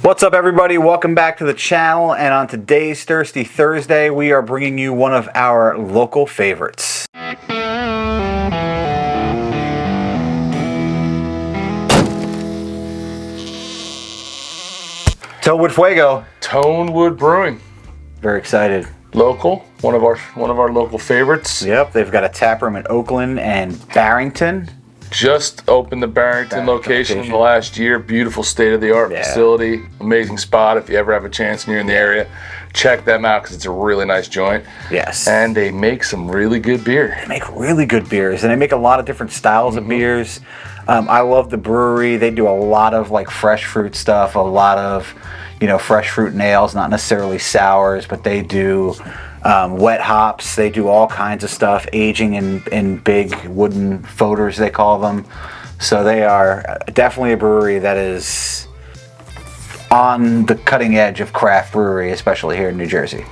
What's up, everybody? Welcome back to the channel, and on today's Thirsty Thursday we are bringing you one of our local favorites. Tonewood Fuego. Tonewood Brewing. Very excited. Local, one of our local favorites. Yep, they've got a tap room in Oakland and Barrington. Just opened the Barrington location in the last year. Beautiful state-of-the-art facility. Amazing spot. If you ever have a chance and you're in the area, check them out because it's a really nice joint. Yes. And they make some really good beer. They make really good beers, and they make a lot of different styles of beers. I love the brewery. They do a lot of like fresh fruit stuff, a lot of, fresh fruit and ales, not necessarily sours, but they do wet hops. They do all kinds of stuff, aging in big wooden foeders, they call them. So they are definitely a brewery that is on the cutting edge of craft brewery, especially here in New Jersey.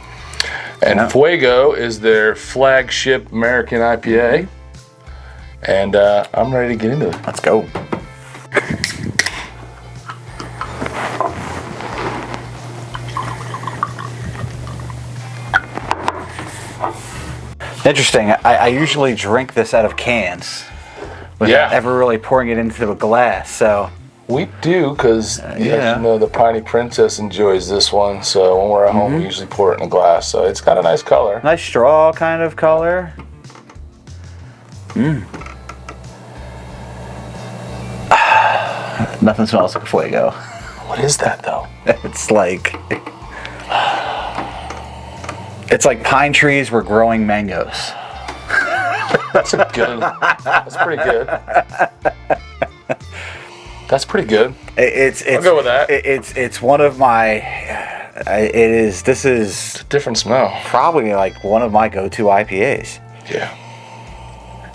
And Fuego is their flagship American IPA. And I'm ready to get into it. Let's go. Interesting. I usually drink this out of cans without ever really pouring it into a glass. So we do, because the Piney Princess enjoys this one. So when we're at home, we usually pour it in a glass. So it's got a nice color. Nice straw kind of color. Nothing smells like a Fuego. What is that though? It's like pine trees were growing mangoes. That's pretty good. That's pretty good. I'll go with that. It's one of my. This is it's a different smell. Probably like one of my go-to IPAs. Yeah.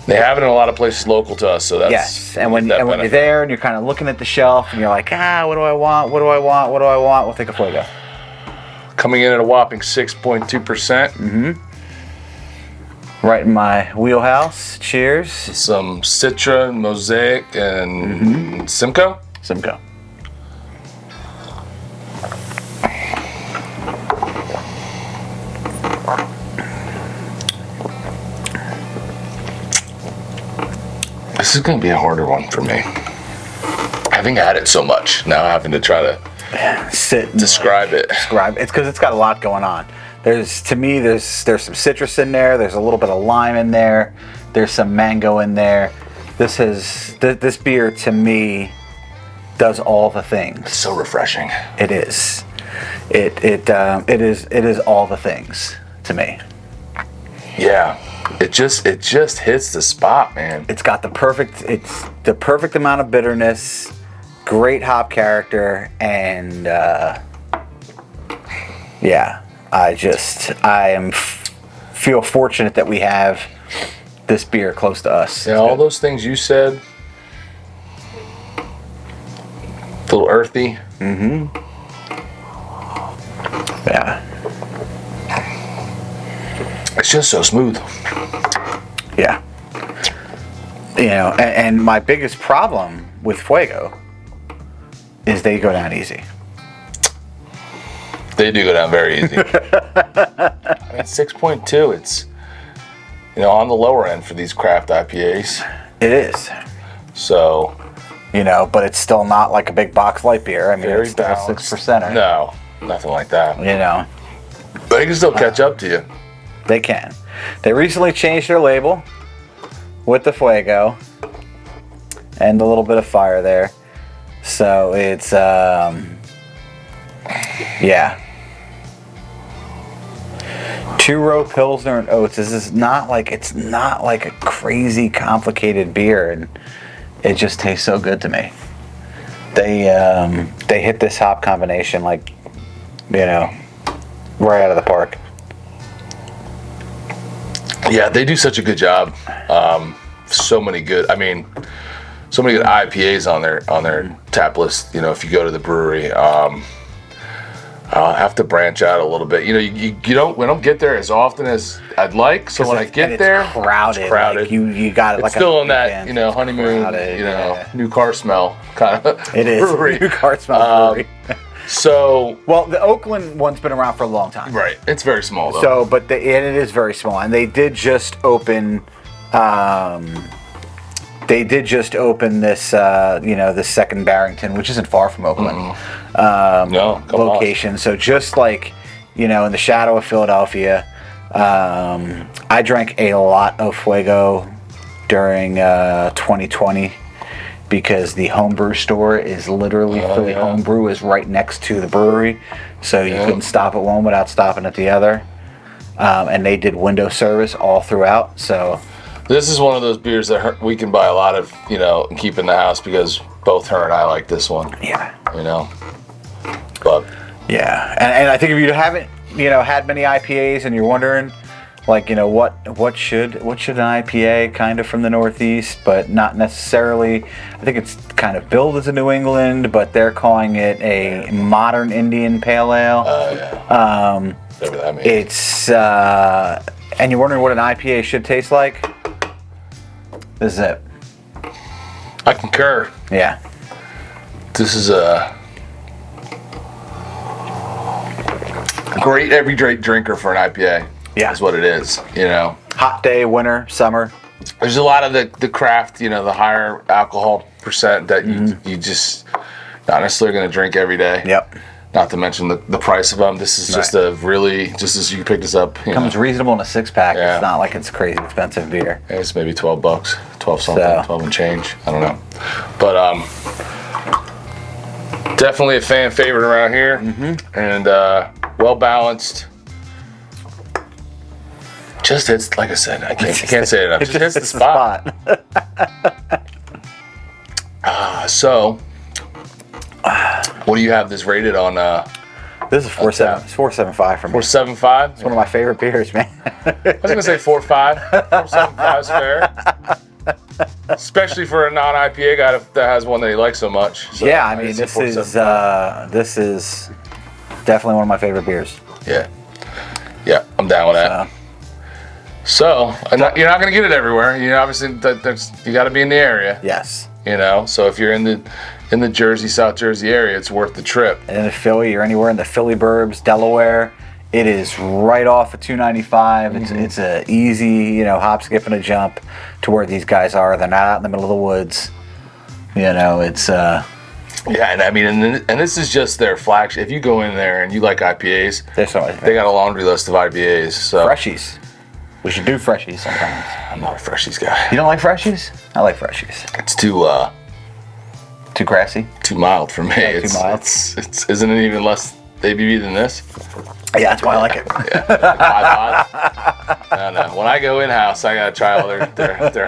They have it in a lot of places local to us, so that's And when you're there and you're kind of looking at the shelf and you're like, what do I want? What do I want? What do I want? We'll take a Fuego. Coming in at a whopping 6.2%. Right in my wheelhouse. Cheers. Some Citra, Mosaic, and Simcoe. Simcoe. This is going to be a harder one for me. Having had it so much, now having to try to describe it. It's because it's got a lot going on. There's some citrus in there. There's a little bit of lime in there. There's some mango in there. This beer to me does all the things. It's so refreshing. It is. It is all the things to me. Yeah. It just hits the spot, man. It's got the perfect amount of bitterness, great hop character, and feel fortunate that we have this beer close to us. Yeah, all those things you said. A little earthy. Yeah. It's just so smooth. Yeah. And my biggest problem with Fuego is they go down easy. They do go down very easy. 6.2, it's on the lower end for these craft IPAs. It is. So, but it's still not like a big box light beer. I mean, it's still a 6%er. No, nothing like that. But they can still catch up to you. They can. They recently changed their label with the Fuego and a little bit of fire there. So it's 2-row Pilsner and oats. It's not like a crazy complicated beer, and it just tastes so good to me. They hit this hop combination right out of the park. Yeah, they do such a good job. So many good IPAs on their tap list. If you go to the brewery, I'll have to branch out a little bit. We don't get there as often as I'd like. So when I get there, it's crowded. Like you got it. It's still in that honeymoon, new car smell kind of. It is brewery. New car smell brewery. So, Well, the Oakland one's been around for a long time. right, it's very small though. So, and it is very small, and they did just open. They did just open this, this second Barrington, which isn't far from Oakland, No, come on. location. So just like, in the shadow of Philadelphia, I drank a lot of Fuego during 2020 because the homebrew store is literally Philly Homebrew is right next to the brewery, so you couldn't stop at one without stopping at the other. And they did window service all throughout, so. This is one of those beers that we can buy a lot of, and keep in the house because both her and I like this one. Yeah. But yeah, and I think if you haven't, had many IPAs and you're wondering, like, what should an IPA kind of from the Northeast, but not necessarily. I think it's kind of billed as a New England, but they're calling it a modern Indian pale ale. whatever that means. It's and you're wondering what an IPA should taste like. This is it. I concur. Yeah. This is a great everyday drinker for an IPA. Yeah. Is what it is, Hot day, winter, summer. There's a lot of the craft, the higher alcohol percent that you just not necessarily going to drink every day. Yep. Not to mention the price of them. This is just a really, just as you pick this up. Comes reasonable in a 6-pack. Yeah. It's not like it's crazy expensive beer. It's maybe $12, 12 something, So. 12 and change. I don't know. But definitely a fan favorite around here. And well balanced. Just hits, like I said, I can't say it enough. Just hits the spot. So, what do you have this rated on? This is 4.7. It's 4.75 for me. 4.75? It's one of my favorite beers, man. I was gonna say 4.5. 4.75 is fair. Especially for a non-IPA guy that has one that he likes so much. So Yeah, I mean, say this is definitely one of my favorite beers. Yeah, I'm down with that. So you're not gonna get it everywhere. Obviously, you got to be in the area. Yes. So if you're in the Jersey, South Jersey area, it's worth the trip. And in Philly, you're anywhere in the Philly burbs, Delaware, it is right off of 295. It's a easy, hop, skip, and a jump to where these guys are. They're not out in the middle of the woods. It's Yeah, and I mean, and this is just their flagship. If you go in there and you like IPAs, they got a laundry list of IPAs. So Freshies. We should do Freshies sometimes. I'm not a Freshies guy. You don't like Freshies? I like Freshies. It's too grassy? too mild for me. Yeah, too mild. It's isn't it even less ABV than this? Yeah, that's why I like it. Yeah, like 5 No. When I go in house, I gotta try all their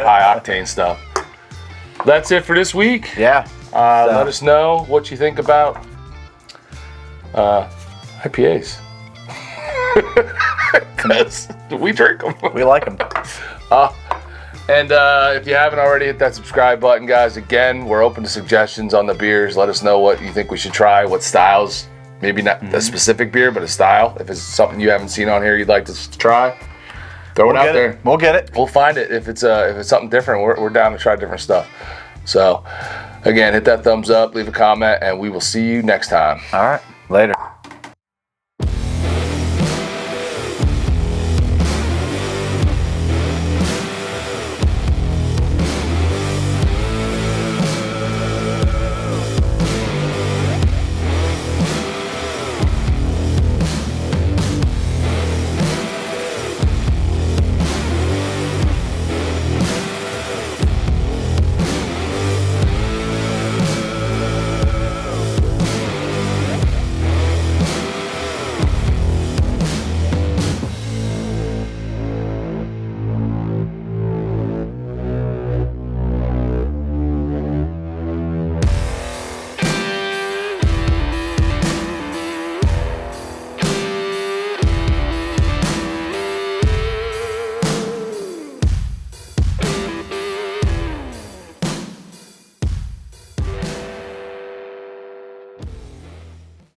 high octane stuff. That's it for this week. Yeah. Let us know what you think about IPAs. Because we drink them. We like them. And if you haven't already, hit that subscribe button, guys. Again, we're open to suggestions on the beers. Let us know what you think we should try, what styles. Maybe not a specific beer, but a style. If it's something you haven't seen on here you'd like to try, throw it out there. We'll get it. We'll find it. If it's something different, we're down to try different stuff. So, again, hit that thumbs up, leave a comment, and we will see you next time. All right. Later.